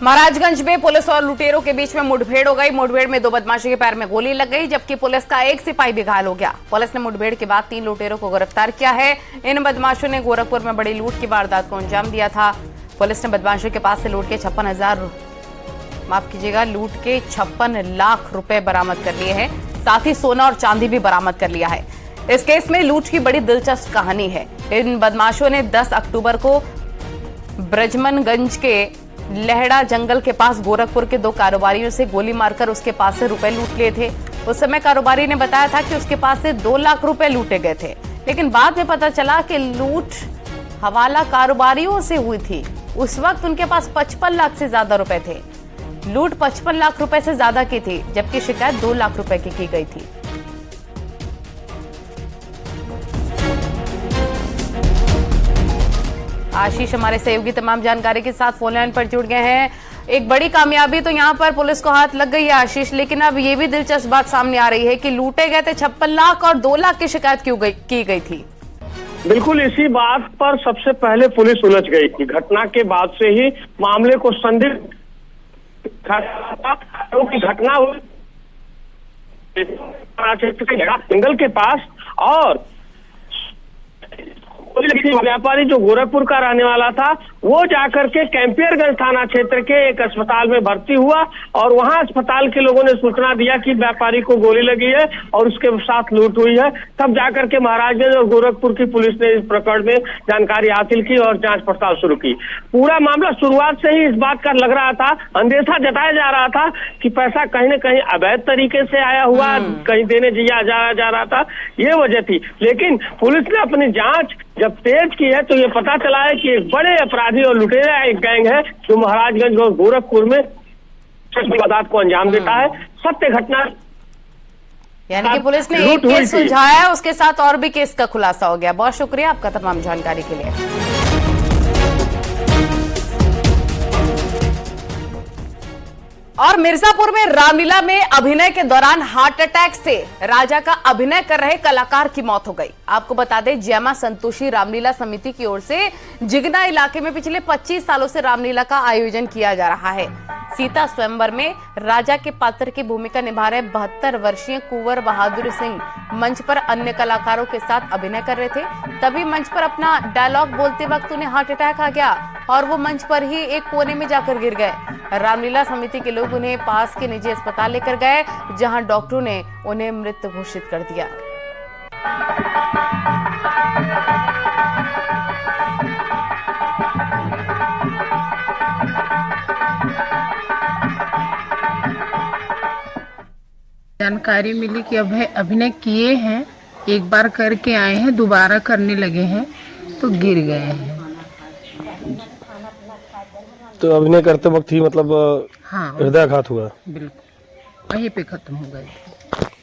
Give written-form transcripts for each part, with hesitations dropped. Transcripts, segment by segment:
महाराजगंज में पुलिस और लुटेरों के बीच में मुठभेड़ हो गई। मुठभेड़ में 2 बदमाशों के पैर में गोली लग गई, जबकि पुलिस का एक सिपाही भी घायल हो गया। पुलिस ने मुठभेड़ के बाद 3 लुटेरों को गिरफ्तार किया है। इन बदमाशों ने गोरखपुर में बड़ी लूट की वारदात को अंजाम दिया था। पुलिस ने बदमाशों के पास से लूट के 56 लाख रुपए बरामद कर लिए हैं। साथ ही सोना और चांदी भी बरामद कर लिया है। इस केस में लूट की बड़ी दिलचस्प कहानी है। इन बदमाशों ने 10 अक्टूबर को ब्रजमनगंज के लहड़ा जंगल के पास गोरखपुर के 2 कारोबारियों से गोली मारकर उसके पास से रुपए लूट लिए थे। उस समय कारोबारी ने बताया था कि उसके पास से 2 लाख रुपए लूटे गए थे, लेकिन बाद में पता चला कि लूट हवाला कारोबारियों से हुई थी। उस वक्त उनके पास 55 लाख से ज्यादा रुपए थे। लूट 55 लाख रुपए से ज्यादा की थी, जबकि शिकायत 2 लाख रुपए की गई थी। आशीष हमारे सहयोगी तमाम जानकारी के साथ फोन लाइन पर जुड़ गए हैं। एक बड़ी कामयाबी तो यहां पर पुलिस को हाथ लग गई है आशीष, लेकिन अब ये भी दिलचस्प बात सामने आ रही है कि लूटे गए थे 56 लाख और 2 लाख की शिकायत की गई थी। बिल्कुल इसी बात पर सबसे पहले पुलिस उलझ गई थी। घटना के बाद से ही मामले को संदिग्ध क्योंकि घटना हुई जंगल के पास और व्यापारी जो गोरखपुर का रहने वाला था वो जाकर के कैंपियरगंज थाना क्षेत्र के एक अस्पताल में भर्ती हुआ और वहां अस्पताल के लोगों ने सूचना दिया कि व्यापारी को गोली लगी है और उसके साथ लूट हुई है। तब जाकर के महाराजगंज और गोरखपुर की पुलिस ने इस प्रकरण में जानकारी हासिल की और जांच पड़ताल शुरू की। पूरा मामला शुरुआत से ही इस बात का लग रहा था, अंदेशा जताया जा रहा था कि पैसा कहीं न कहीं अवैध तरीके से आया हुआ, कहीं देने जा रहा था, ये वजह थी। लेकिन पुलिस ने अपनी जांच जब तेज की है तो ये पता चला है कि एक बड़े अपराधी और लुटेरा एक गैंग है जो महाराजगंज और गोरखपुर में वारदात को अंजाम देता है। सत्य घटना यानी कि पुलिस ने एक केस सुलझाया है, उसके साथ और भी केस का खुलासा हो गया। बहुत शुक्रिया आपका तमाम जानकारी के लिए। और मिर्जापुर में रामलीला में अभिनय के दौरान हार्ट अटैक से राजा का अभिनय कर रहे कलाकार की मौत हो गई। आपको बता दें, जयमा संतोषी रामलीला समिति की ओर से जिगना इलाके में पिछले 25 सालों से रामलीला का आयोजन किया जा रहा है। सीता स्वयंवर में राजा के पात्र की भूमिका निभा रहे 72 वर्षीय कुंवर बहादुर सिंह मंच पर अन्य कलाकारों के साथ अभिनय कर रहे थे। तभी मंच पर अपना डायलॉग बोलते वक्त उन्हें हार्ट अटैक आ गया और वो मंच पर ही एक कोने में जाकर गिर गए। रामलीला समिति के लोग उन्हें पास के निजी अस्पताल लेकर गए, जहां डॉक्टरों ने उन्हें मृत घोषित कर दिया। जानकारी मिली कि अभिनय किए हैं, एक बार करके आए हैं, दोबारा करने लगे हैं तो गिर गए हैं। तो अभिनय करते वक्त ही मतलब हाँ, हृदयाघात हुआ? बिल्कुल वहीं पे खत्म हो गए।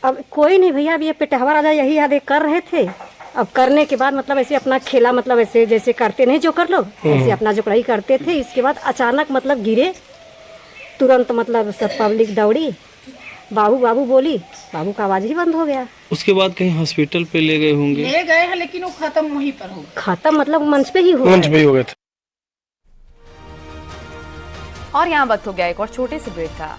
अब कोई नहीं भैया, अब ये पेटहवा राजा यही याद कर रहे थे। अब करने के बाद मतलब ऐसे अपना खेला, मतलब ऐसे जैसे करते नहीं जो कर लो, ऐसे अपना जो पढ़ाई करते थे। इसके बाद अचानक मतलब गिरे, तुरंत मतलब सब पब्लिक दौड़ी, बाबू बाबू बोली, बाबू का आवाज ही बंद हो गया। उसके बाद कहीं हॉस्पिटल पे ले गए होंगे? ले गए हैं, लेकिन वो खत्म वहीं पर हो गया। खत्म मतलब मंच पे ही हो गए थे। और यहाँ वक्त हो गया एक और छोटे से ब्रेक का।